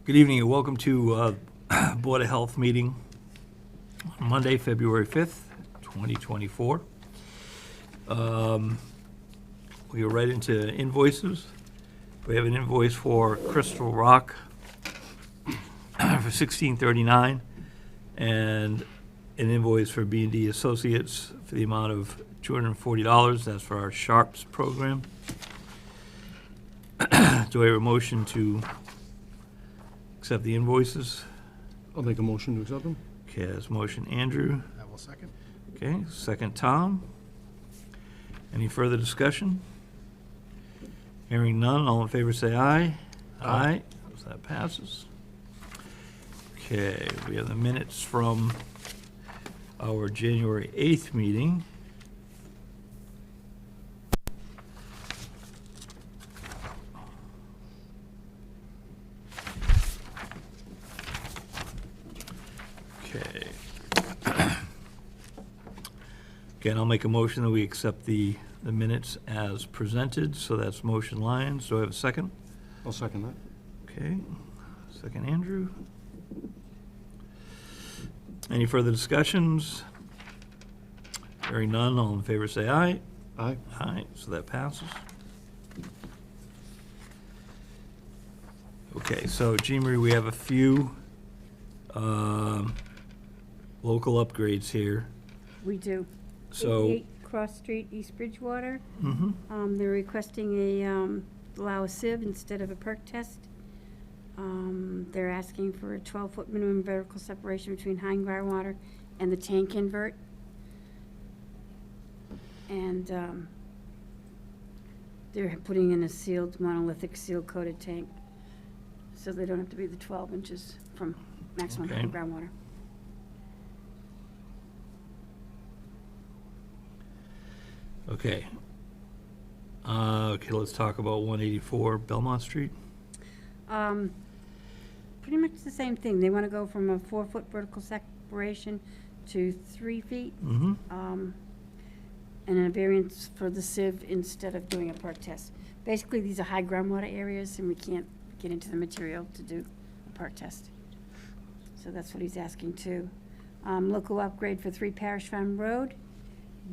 Good evening and welcome to Board of Health meeting on Monday, February 5th, 2024. We are right into invoices. We have an invoice for Crystal Rock for $16.39 and an invoice for B&D Associates for the amount of $240. That's for our Sharps program. Do I have a motion to accept the invoices? I'll make a motion to accept them. Okay, that's motion Andrew. I will second. Okay, second Tom. Any further discussion? Hearing none, all in favor say aye. Aye. So that passes. Okay, we have the minutes from our January 8th meeting. Okay. Again, I'll make a motion that we accept the minutes as presented, so that's motion Lyons. Do I have a second? I'll second that. Okay, second Andrew. Any further discussions? Hearing none, all in favor say aye. Aye. Aye, so that passes. Okay, so Jean Marie, we have a few local upgrades here. We do. So, 88 Cross Street, East Bridgewater. mhm. They're requesting allow a sieve instead of a perk test. They're asking for a 12-foot minimum vertical separation between high groundwater and the tank invert. And they're putting in a sealed, monolithic, seal-coated tank, so they don't have to be the 12 inches from maximum high Okay. groundwater. Okay. Okay, let's talk about 184 Belmont Street. Pretty much the same thing. They want to go from a 4-foot vertical separation to 3 feet, Mm-hmm. and a variance for the sieve instead of doing a perk test. Basically, these are high groundwater areas, and we can't get into the material to do a perk test. So that's what he's asking too. Local upgrade for 3 Parish Farm Road.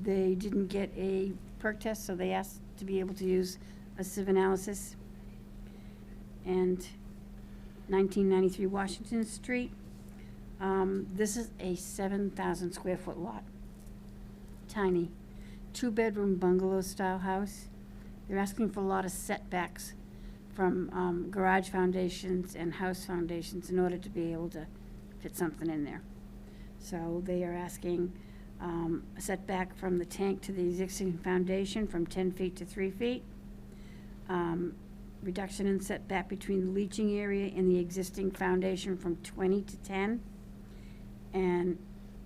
They didn't get a perk test, so they asked to be able to use a sieve analysis. And 1993 Washington Street. This is a 7,000 square foot lot. Tiny. 2-bedroom bungalow style house. They're asking for a lot of setbacks from garage foundations and house foundations in order to be able to fit something in there. So they are asking a setback from the tank to the existing foundation from 10 feet to 3 feet. Reduction in setback between the leaching area and the existing foundation from 20 to 10. And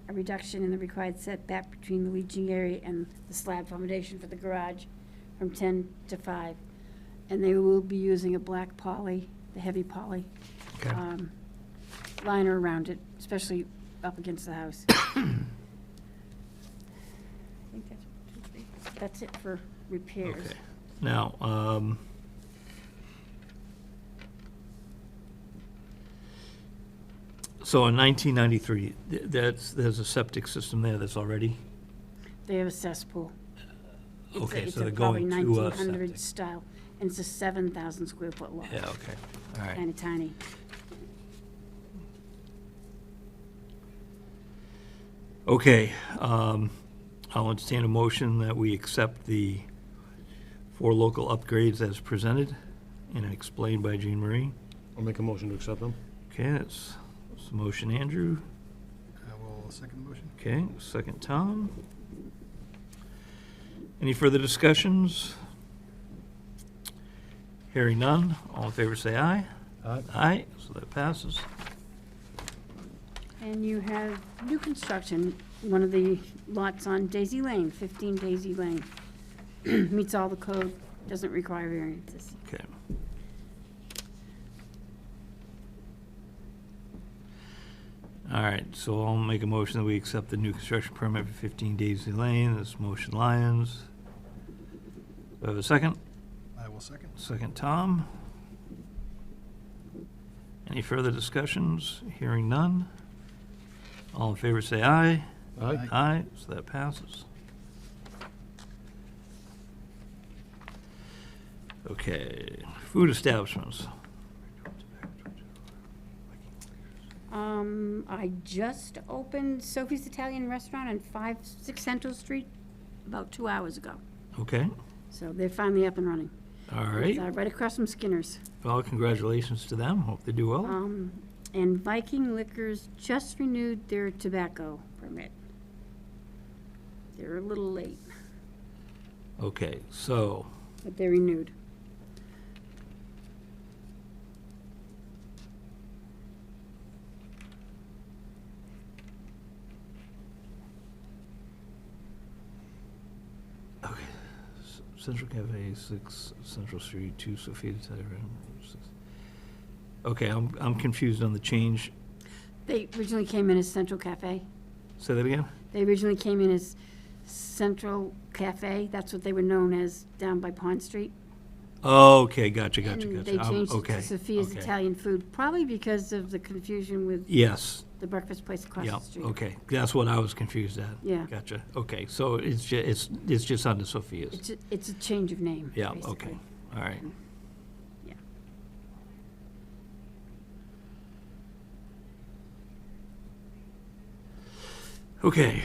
a reduction in the required setback between the leaching area and the slab foundation for the garage from 10 to 5. And they will be using a black poly, the heavy poly, Okay. liner around it, especially up against the house. I think that's it for repairs. Okay. Now, so in 1993, there's a septic system there that's already, They have a cesspool. okay, so they're Probably going to 1900 septic. style, and it's a 7,000 square foot lot. Yeah, okay, all right. Kind of tiny. Okay, I'll entertain a motion that we accept the 4 local upgrades as presented and explained by Jean Marie. I'll make a motion to accept them. Okay, that's the motion Andrew. I will second the motion. Okay, second Tom. Any further discussions? Hearing none, all in favor say aye. Aye. Aye, so that passes. And you have new construction, one of the lots on Daisy Lane, 15 Daisy Lane. Meets all the code, doesn't require variances. Okay. All right, so I'll make a motion that we accept the new construction permit for 15 Daisy Lane. This motion Lyons. Do I have a second? I will second. Second Tom. Any further discussions? Hearing none. All in favor say aye. Aye. Aye, so that passes. Okay, food establishments. I just opened Sophie's Italian Restaurant on 6 Central Street about 2 hours ago. Okay, So they're finally up and running. all It's, right. right across from Skinner's. Well, congratulations to them. Hope they do well. And Viking Liquors just renewed their tobacco permit. They're a little late, Okay, so, but they're renewed. okay. Central Cafe, 6 Central Street, 2 Sophia Italian. Okay, I'm confused on the change. They originally came in as Central Cafe. Say that again? They originally came in as Central Cafe. That's what they were known as down by Pond Street. Okay, gotcha. And they I'm- changed it okay, to Sophia's okay. Italian Food, probably because of the confusion with Yes, the breakfast place across yeah, the street. okay. That's what I was confused at. Yeah. Gotcha. Okay, so it's just under Sophia's. It's a change of name, Yeah, basically. okay, all right. Yeah. Okay.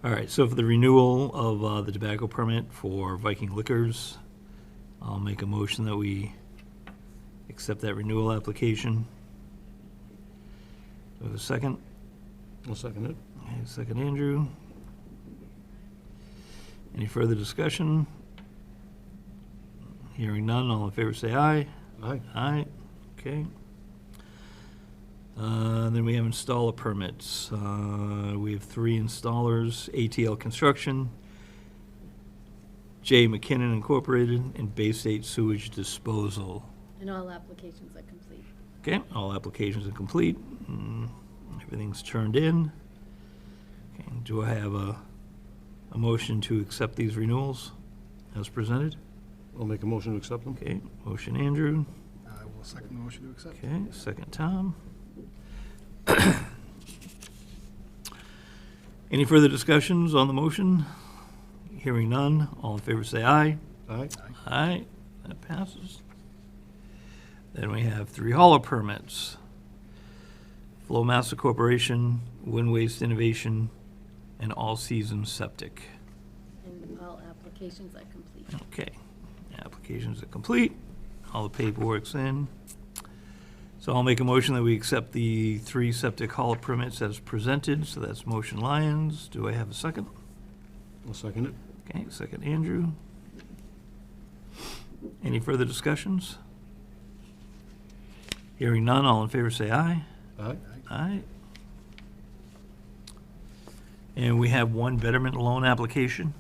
All right, so for the renewal of the tobacco permit for Viking Liquors, I'll make a motion that we accept that renewal application. Do I have a second? I'll second it. Okay, second, Andrew. Any further discussion? Hearing none, all in favor say aye. Aye. Aye, okay. Then we have installer permits. We have 3 installers, ATL Construction, J. McKinnon Incorporated, and Bay State Sewage Disposal. And all applications are complete. Okay, all applications are complete. Everything's turned in. Okay, do I have a motion to accept these renewals as presented? I'll make a motion to accept them. Okay, motion Andrew. I will second the motion to accept. Okay, second Tom. Any further discussions on the motion? Hearing none, all in favor say aye. Aye. Aye, that passes. Then we have 3 hauler permits. Flowmaster Corporation, Wind Waste Innovation, and All Season Septic. And all applications are complete. Okay, applications are complete, all the paperwork's in. So I'll make a motion that we accept the 3 septic hauler permits as presented, so that's motion Lyons. Do I have a second? I'll second it. Okay, second Andrew. Any further discussions? Hearing none, all in favor say aye. Aye. Aye. And we have 1 betterment loan application.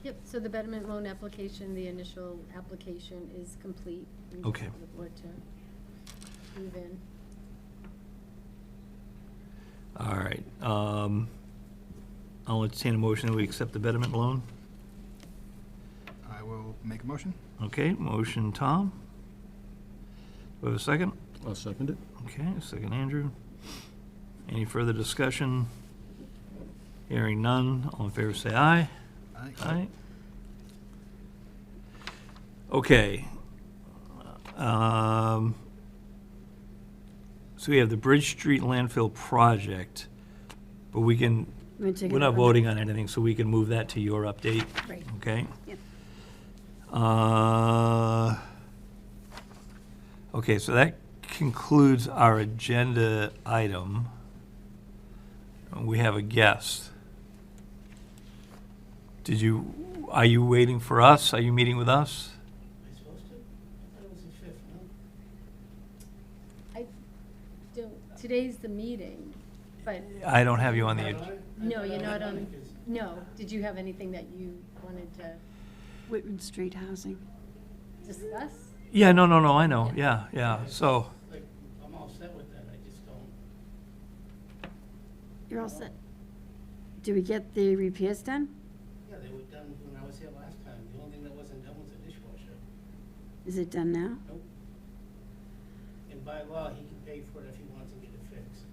Yep, so the betterment loan application, the initial application is complete. We just Okay. have the board to move in. All right. I'll entertain a motion that we accept the betterment loan. I will make a motion. Okay, motion Tom. Do we have a second? I'll second it. Okay, second Andrew. Any further discussion? Hearing none, all in favor say aye. Aye. Aye. Okay. So we have the Bridge Street landfill project, but we can, We're gonna take we're it not up. voting on anything, so we can move that to your update, Right. okay? Yep. Okay, so that concludes our agenda item. We have a guest. Are you waiting for us? Are you meeting with us? Am I supposed to? I thought it was the 5th, no? I don't, today's the meeting, but, I don't have you on the, Not ag- on it? no, I you're thought not I on, was, 'cause no. Did you have anything that you wanted to Whitman Street Housing. discuss? yeah, no, I know, yeah, so, Like, I'm all set with that, I just don't. You're all set. Did we get the repairs done? Yeah, they were done when I was here last time. The only thing that wasn't done was the dishwasher. Is it done now? Nope. And by law, he can pay for it if he wants to get it fixed.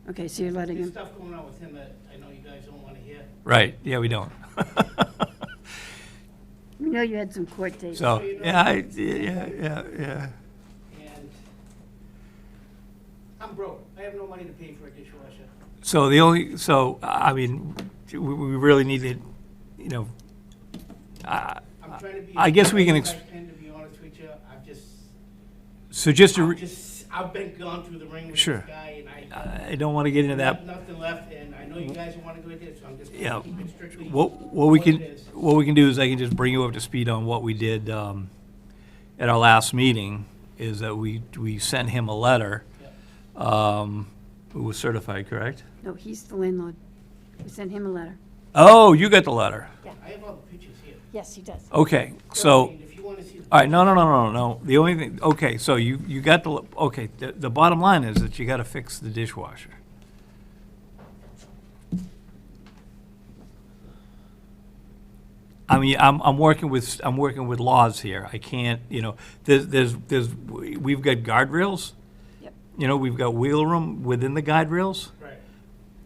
Okay, so you're letting There's him, stuff going on with him that I know you guys don't want to hear. Right, yeah, we don't. we know you had some court dates. So, yeah. And I'm broke. I have no money to pay for a dishwasher. So I mean, we really need to, you know, I'm trying to be. I guess we can as nice as I can, to be honest with you. so just to, I've been gone through the ring with Sure. this guy, and I don't want to get into I that. have nothing left, and I know you guys want to go into it, so I'm just Yeah. gonna keep it strictly What we what can, it is. what we can do is I can just bring you up to speed on what we did at our last meeting, is that we sent him a letter. It was certified, correct? No, he's the landlord. We sent him a letter. Oh, you got the letter. I have all the pictures here. Yes, he does. Okay, I so, mean, if you want to see the all right, no. The only thing, okay, so you got okay, the bottom line is that you got to fix the dishwasher. I mean, I'm working with laws here. I can't, you know, we've got guardrails. Yep. You know, we've got wheel room within the guardrails, right.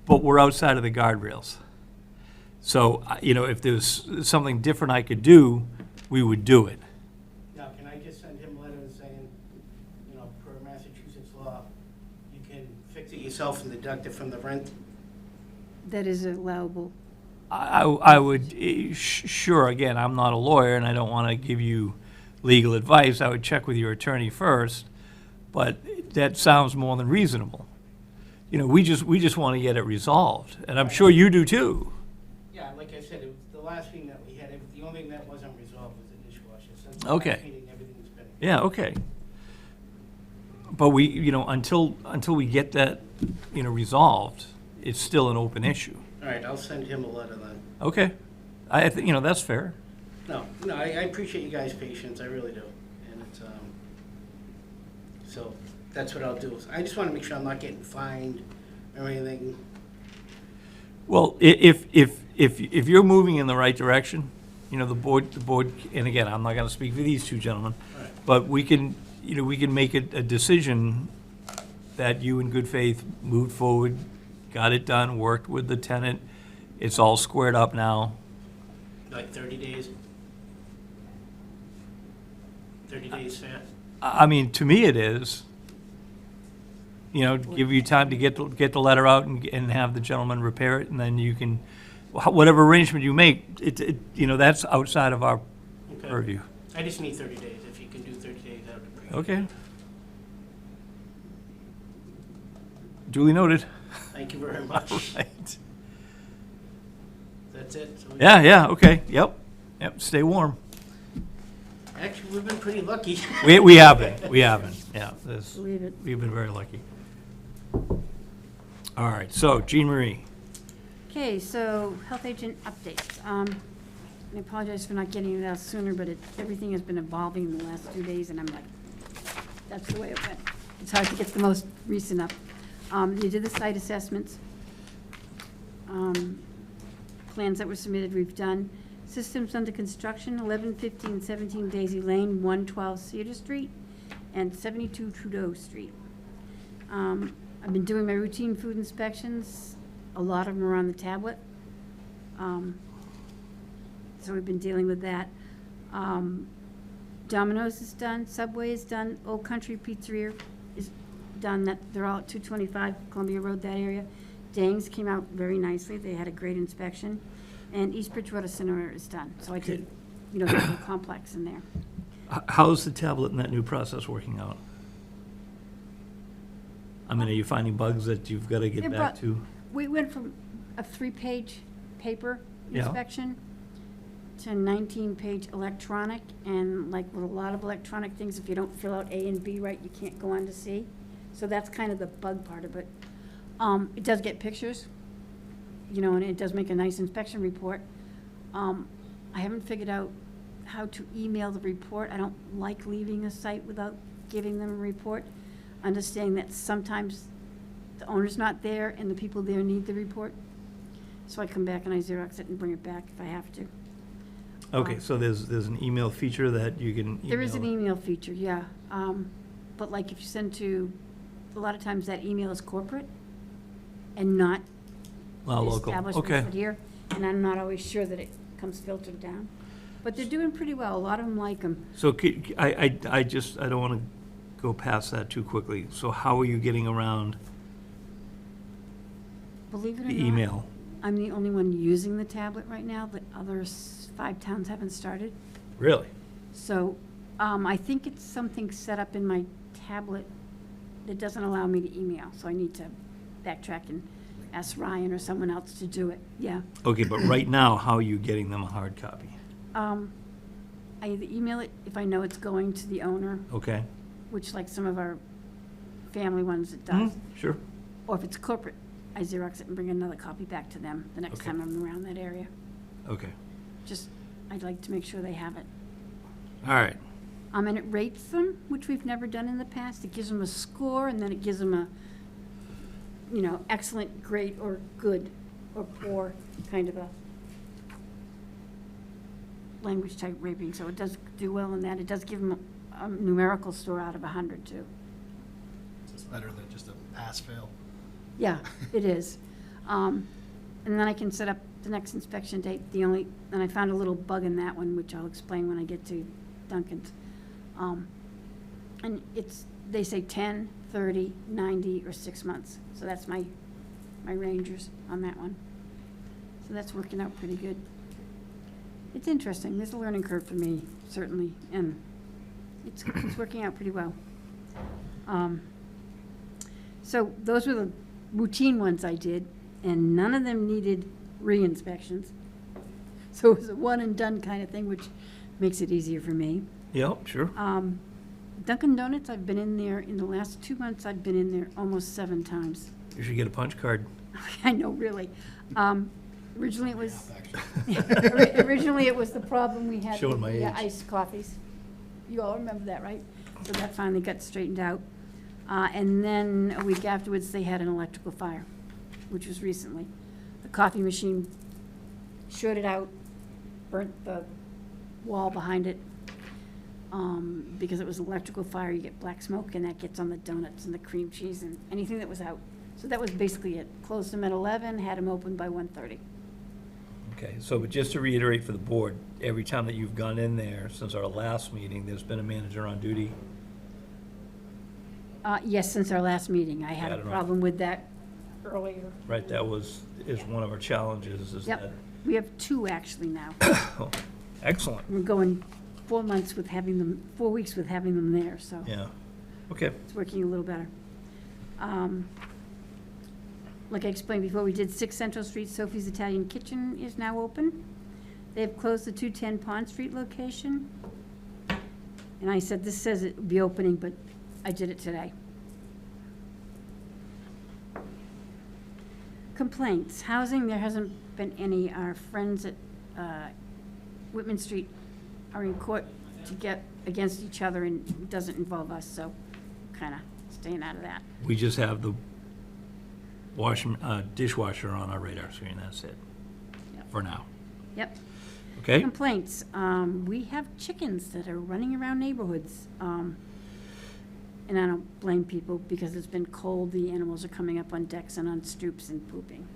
but we're outside of the guardrails. So, you know, if there's something different I could do, we would do it. Now, can I just send him a letter saying, you know, per Massachusetts law, you can fix it yourself and deduct it from the rent? That is allowable. I would, sure, again, I'm not a lawyer and I don't want to give you legal advice. I would check with your attorney first, but that sounds more than reasonable. You know, we just want to get it resolved, and I'm sure you do too. Yeah, like I said, it was the last meeting that we had, the only thing that wasn't resolved was the dishwasher. Since the Okay. last meeting, everything's been. Yeah, okay. But we, you know, until we get that, you know, resolved, it's still an open issue. All right, I'll send him a letter then. Okay. You know, that's fair. No, I appreciate you guys' patience, I really do. And it's, so that's what I'll do. I just want to make sure I'm not getting fined or anything. Well, if you're moving in the right direction, you know, the board, and again, I'm not gonna speak for these two gentlemen, Right. but we can, you know, we can make a decision that you in good faith moved forward, got it done, worked with the tenant, it's all squared up now. Like 30 days? 30 days fair? I mean, to me it is. You know, give you time to get the letter out and have the gentleman repair it, and then you can, whatever arrangement you make, you know, that's outside of our Okay. purview. I just need 30 days. If you can do 30 days, I would appreciate it. Okay. Duly noted. Thank you very much. Right. That's it. So Yeah, okay, yep, stay warm. Actually, we've been pretty lucky. We haven't, yeah, Believe it. we've been very lucky. All right, so Jean Marie, Okay, so health agent updates. I apologize for not getting it out sooner, but everything has been evolving in the last 2 days, and I'm like, that's the way it went. It's hard to get the most recent up. You did the site assessments. Plans that were submitted, we've done. Systems under construction, 1115-17 Daisy Lane, 112 Cedar Street, and 72 Trudeau Street. I've been doing my routine food inspections. A lot of them are on the tablet. So we've been dealing with that. Domino's is done, Subway is done, Old Country Pizzeria is done, they're all at 225 Columbia Road, that area. Dang's came out very nicely, they had a great inspection. And East Bridgewater Center is done, so I did, you know, the whole complex in there. how's the tablet and that new process working out? I mean, are you finding bugs that you've got to get They back brought- to? We went from a 3-page paper Yeah. inspection to 19-page electronic, and like with a lot of electronic things, if you don't fill out A and B right, you can't go on to C. So that's kind of the bug part of it. It does get pictures, you know, and it does make a nice inspection report. I haven't figured out how to email the report. I don't like leaving a site without giving them a report, understanding that sometimes the owner's not there and the people there need the report. So I come back and I Xerox it and bring it back if I have to. Okay, so there's an email feature that you can email? There is an email feature, yeah. But like if you send to, a lot of times that email is corporate and not the Local, establishments okay. that here. And I'm not always sure that it comes filtered down. But they're doing pretty well. A lot of them like them. So I don't want to go past that too quickly. So how are you getting around Believe it or the not. email? I'm the only one using the tablet right now. The other 5 towns haven't started. Really? So I think it's something set up in my tablet that doesn't allow me to email. So I need to backtrack and ask Ryan or someone else to do it. Yeah. Okay, but right now, how are you getting them a hard copy? I either email it if I know it's going to the owner, Okay? which like some of our family ones it does. Sure. Or if it's corporate, I Xerox it and bring another copy back to them the next Okay. time I'm around that area. Okay. Just, I'd like to make sure they have it. All right. And it rates them, which we've never done in the past. It gives them a score, and then it gives them a, excellent, great, or good, or poor, kind of a language type rating. So it does do well in that. It does give them a numerical score out of 100, too. It's better than just a pass-fail. Yeah, it is. And then I can set up the next inspection date. And I found a little bug in that one, which I'll explain when I get to Duncan's. And they say 10, 30, 90, or 6 months. So that's my rangers on that one. So that's working out pretty good. It's interesting. There's a learning curve for me, certainly, and it's working out pretty well. So those were the routine ones I did, and none of them needed re-inspections. So it was a one and done kind of thing, which makes it easier for me. Yep, sure. Dunkin' Donuts, I've been in there, in the last 2 months, I've been in there almost 7 times. You should get a punch card. I know, really. Originally it was, Half, actually. originally it was the problem we had. Showing my with the age. iced coffees. You all remember that, right? So that finally got straightened out. And then a week afterwards, they had an electrical fire, which was recently. The coffee machine shorted out, burnt the wall behind it. Because it was an electrical fire, you get black smoke, and that gets on the donuts and the cream cheese and anything that was out. So that was basically it. Closed them at 11, had them open by 1:30. Okay, so but just to reiterate for the board, every time that you've gone in there since our last meeting, there's been a manager on duty? Yes, since our last meeting. I had Yeah, I a don't know. problem with that earlier. Right, is one of our challenges, is that? Yep. We have 2 actually now. Oh, excellent, We're going 4 months with having them, 4 weeks with having them there, so yeah. Okay, it's working a little better. Like I explained before, we did 6 Central Street. Sophie's Italian Kitchen is now open. They have closed the 210 Pond Street location. And I said, this says it would be opening, but I did it today. Complaints, housing, there hasn't been any. Our friends at Whitman Street are in court to get against each other, and it doesn't involve us, so kind of staying out of that. we just have the dishwasher on our radar screen, that's it, Yep. for now. Yep. Okay? Complaints, we have chickens that are running around neighborhoods. And I don't blame people because it's been cold, the animals are coming up on decks and on stoops and pooping.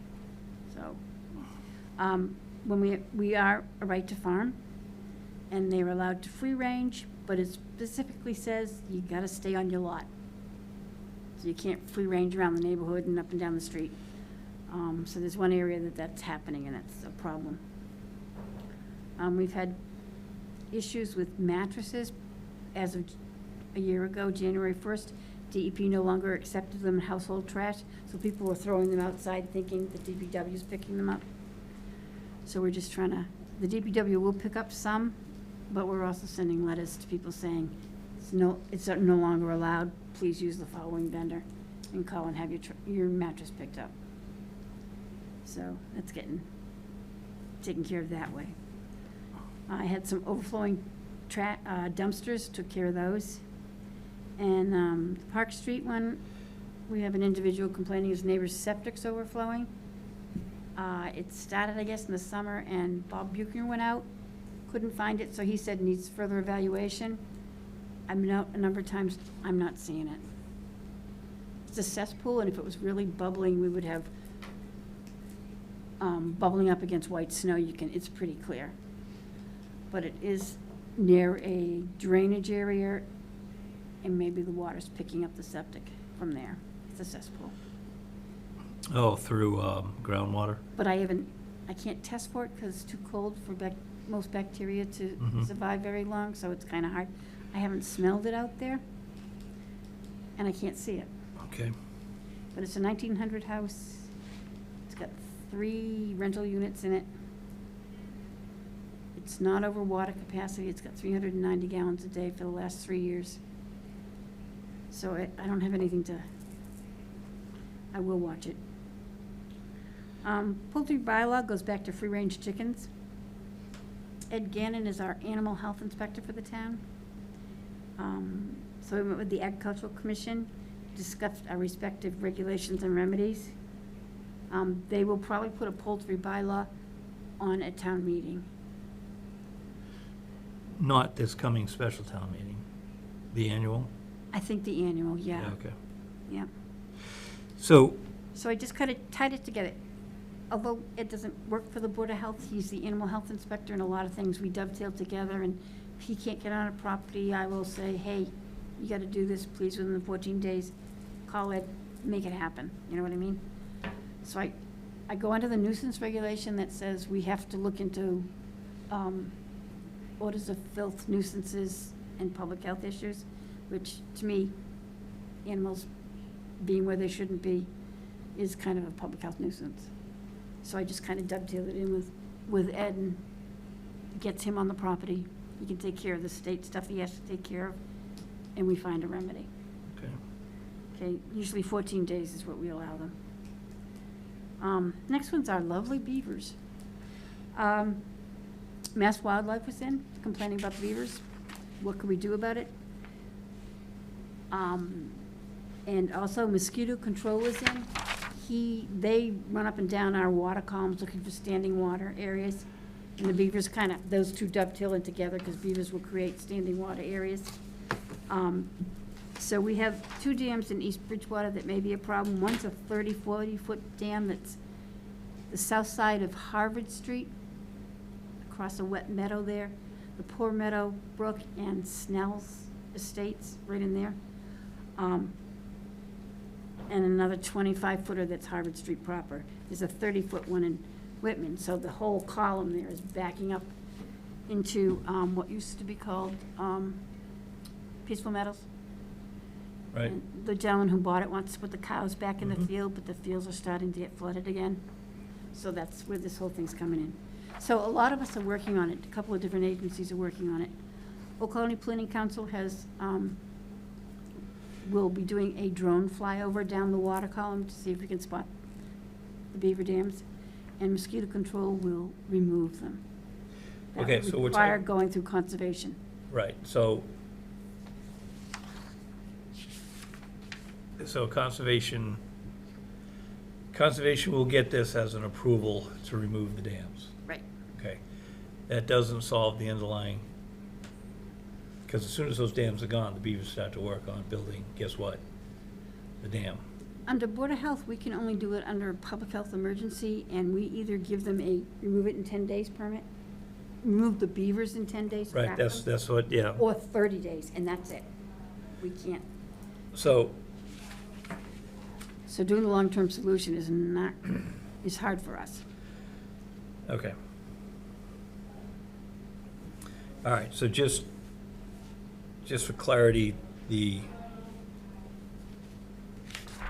So, when we are a right to farm, and they're allowed to free range, but it specifically says you gotta stay on your lot. So you can't free range around the neighborhood and up and down the street. So there's one area that's happening, and that's a problem. We've had issues with mattresses as of a year ago, January 1st. DEP no longer accepted them in household trash, so people were throwing them outside thinking the DPW is picking them up. So we're just trying to, the DPW will pick up some, but we're also sending letters to people saying, it's no longer allowed, please use the following vendor and call and have your mattress picked up. So that's getting taken care of that way. I had some overflowing dumpsters, took care of those. And the Park Street one, We have an individual complaining his neighbor's septic's overflowing. It started, I guess, in the summer, and Bob Buchner went out, couldn't find it, so he said needs further evaluation. I've been out a number of times, I'm not seeing it. It's a cesspool, and if it was really bubbling, we would have bubbling up against white snow, it's pretty clear. But it is near a drainage area, and maybe the water's picking up the septic from there. It's a cesspool. Oh, through groundwater? But I can't test for it because it's too cold for most bacteria to survive very long, so it's kind of hard. I haven't smelled it out there, and I can't see it. Okay. But it's a 1900 house. It's got 3 rental units in it. It's not over water capacity. It's got 390 gallons a day for the last 3 years. So I don't have anything to, I will watch it. Poultry bylaw goes back to free-range chickens. Ed Gannon is our animal health inspector for the town. So we went with the Agricultural Commission, discussed our respective regulations and remedies. They will probably put a poultry bylaw on a town meeting. Not this coming special town meeting, the annual? I think the annual, yeah. Okay. Yeah. So, So I just kind of tied it together. Although it doesn't work for the Board of Health, he's the animal health inspector, and a lot of things we dovetail together, and if he can't get on a property, I will say, hey, you gotta do this, please, within the 14 days. Call it, make it happen, you know what I mean? So I go under the nuisance regulation that says we have to look into orders of filth, nuisances, and public health issues, which, to me, animals being where they shouldn't be is kind of a public health nuisance. So I just kind of dovetailed it in with Ed, and gets him on the property. He can take care of the state stuff he has to take care of, and we find a remedy. okay. Okay, usually 14 days is what we allow them. Next one's our lovely beavers. Mass Wildlife was in, complaining about the beavers. What could we do about it? And also mosquito control was in. They run up and down our water columns looking for standing water areas. And the beavers those two dovetail in together because beavers will create standing water areas. So we have 2 dams in East Bridgewater that may be a problem. One's a 40-foot dam that's the south side of Harvard Street, across a wet meadow there. The Poor Meadow Brook and Snell's Estates, right in there. And another 25-footer that's Harvard Street proper. There's a 30-foot one in Whitman, so the whole column there is backing up into what used to be called Peaceful Meadows. Right. And the gentleman who bought it wants to put the cows back in the field, but the fields are starting to get flooded again. So that's where this whole thing's coming in. So a lot of us are working on it. A couple of different agencies are working on it. Old Colony Planning Council will be doing a drone flyover down the water column to see if we can spot the beaver dams, and mosquito control will remove them. That Okay, would so we're require talking- going through conservation. Right, so conservation will get this as an approval to remove the dams. Right. Okay. That doesn't solve the underlying, because as soon as those dams are gone, the beavers start to work on building, guess what? The dam. Under Board of Health, we can only do it under a public health emergency, and we either give them a remove it in 10 days permit, remove the beavers in 10 days. Right, trap that's them, what, yeah. or 30 days, and that's it. We can't. So, So doing the long-term solution is hard for us. okay. All right, so just for clarity, the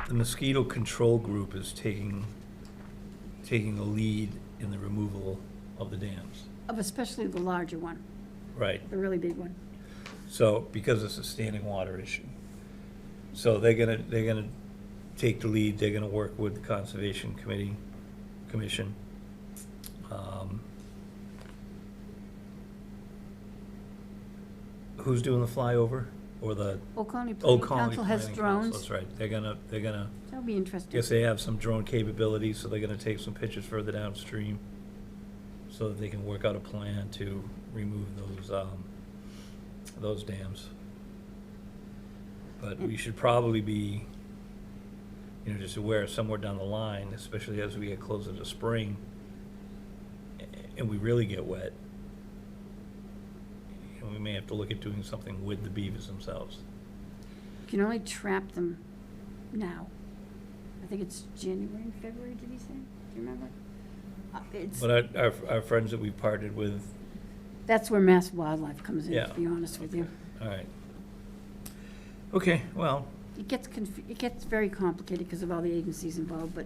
mosquito control group is taking the lead in the removal of the dams. Of especially the larger one, Right. the really big one. So, because it's a standing water issue. So they're gonna take the lead, they're gonna work with the Conservation Commission. Who's doing the flyover? or the Old Colony Old Planning Colony Council has Planning Council, drones. that's right. They're gonna, That'll be interesting. guess they have some drone capabilities, so they're gonna take some pictures further downstream so that they can work out a plan to remove those dams. But we should probably be, just aware somewhere down the line, especially as we get closer to spring, and we really get wet, we may have to look at doing something with the beavers themselves. You can only trap them now. I think it's January and February, did he say? Do you remember? It's, But our friends that we've partnered with, that's where Mass Wildlife comes in, Yeah. to be honest with you. all right. Okay, well, It gets very complicated because of all the agencies involved, but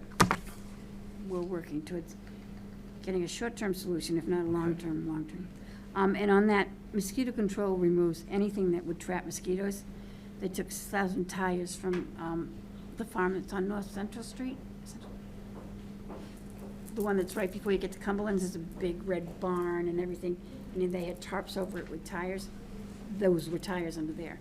we're working towards getting a short-term solution, if not a long-term. And on that, mosquito control removes anything that would trap mosquitoes. They took 1,000 tires from the farm that's on North Central Street. The one that's right before you get to Cumberland's is a big red barn and everything, and then they had tarps over it with tires. Those were tires under there.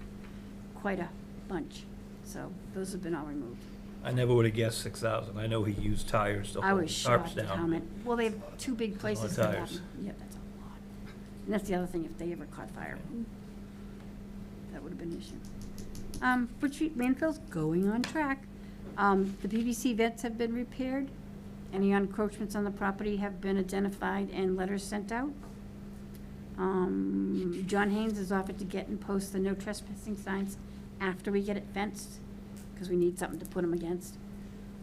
Quite a bunch. So those have been all removed. I never would have guessed 6,000. I know he used tires to I hold was the tarps shocked at how down. many. Well, they have two big places for lot of that. tires. Yeah, that's a lot. And that's the other thing, if they ever caught fire, that would have been an issue. Bridge Street landfill's going on track. The PVC vents have been repaired. Any encroachments on the property have been identified and letters sent out. John Haynes has offered to get and post the no trespassing signs after we get it fenced, because we need something to put them against.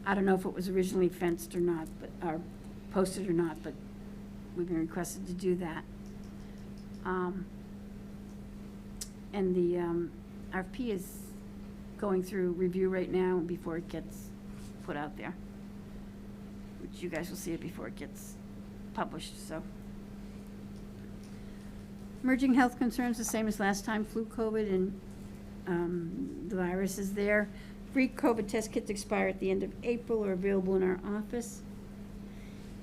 I don't know if it was originally fenced or not, or posted or not, but we've been requested to do that. And the RFP is going through review right now before it gets put out there, which you guys will see it before it gets published, so. Emerging health concerns, the same as last time, flu, COVID, and the virus is there. Free COVID test kits expire at the end of April, are available in our office.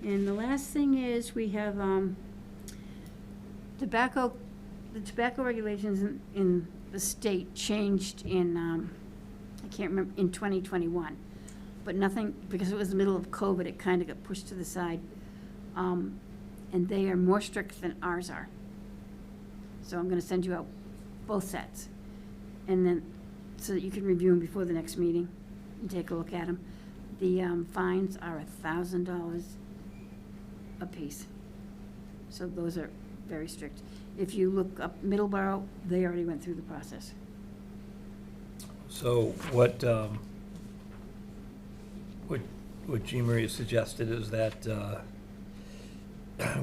And the last thing is, we have the tobacco regulations in the state changed in, I can't remember, in 2021. But nothing, because it was the middle of COVID, it kind of got pushed to the side. And they are more strict than ours are. So I'm going to send you out both sets. And then, so that you can review them before the next meeting and take a look at them. The fines are $1,000 apiece. So those are very strict. If you look up Middleborough, they already went through the process. So what Jean Marie suggested is that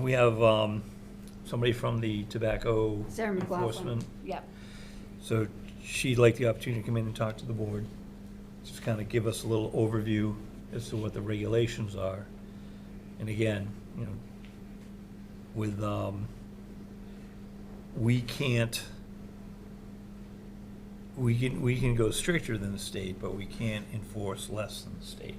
we have somebody from the tobacco Sarah McLaughlin. enforcement. Yep. So she'd like the opportunity to come in and talk to the board, just kind of give us a little overview as to what the regulations are. And again, with, we can go stricter than the state, but we can't enforce less than the state.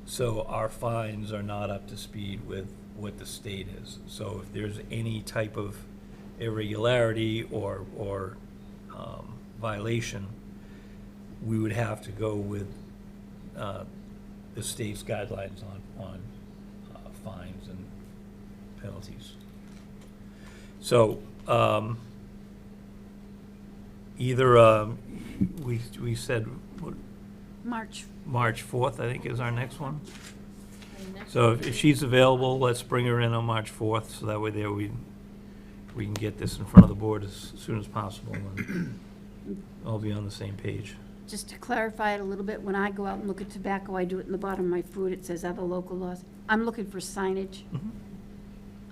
So our fines are not up to speed with what the state is. So if there's any type of irregularity or violation, we would have to go with the state's guidelines on fines and penalties. So either we said what, March 4th, I think, is our next one. So if she's available, let's bring her in on March 4th, so that way there we can get this in front of the board as soon as possible and all be on the same page. Just to clarify it a little bit, when I go out and look at tobacco, I do it in the bottom of my food. It says other local laws. I'm looking for signage. Mhm.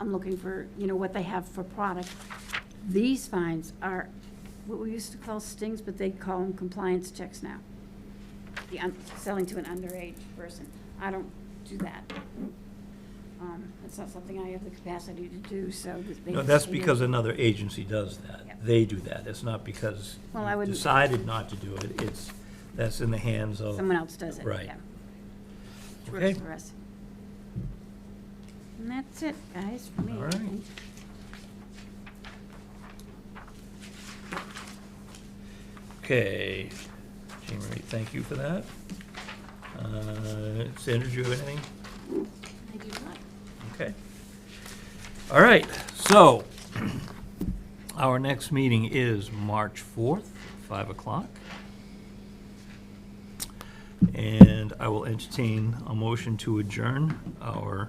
I'm looking for, what they have for product. These fines are what we used to call stings, but they call them compliance checks now. Selling to an underage person. I don't do that. It's not something I have the capacity to do, so. No, that's because another agency does that. Yep. They do that. It's not because Well, I you wouldn't- decided not to do it. That's in the hands of. Someone else does it, Right. yeah. Which Okay. works for us. And that's it, guys, for me. All I right. think. Okay. Jean Marie, thank you for that. Sandra, do you have anything? I do not. Okay. All right, so our next meeting is March 4th, 5 o'clock. And I will entertain a motion to adjourn our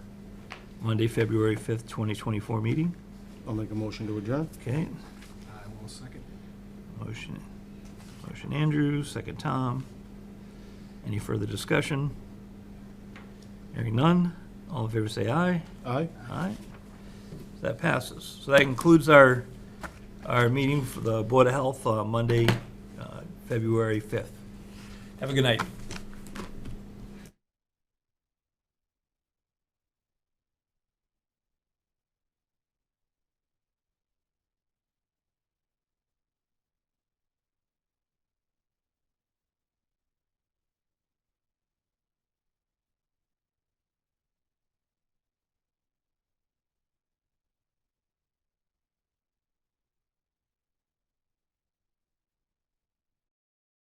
Monday, February 5th, 2024 meeting. I'll make a motion to adjourn. Okay, I will second. motion Andrew, second Tom. Any further discussion? Hearing none, all in favor say aye. Aye. Aye. So that passes. So that concludes our meeting for the Board of Health on Monday, February 5th. Have a good night.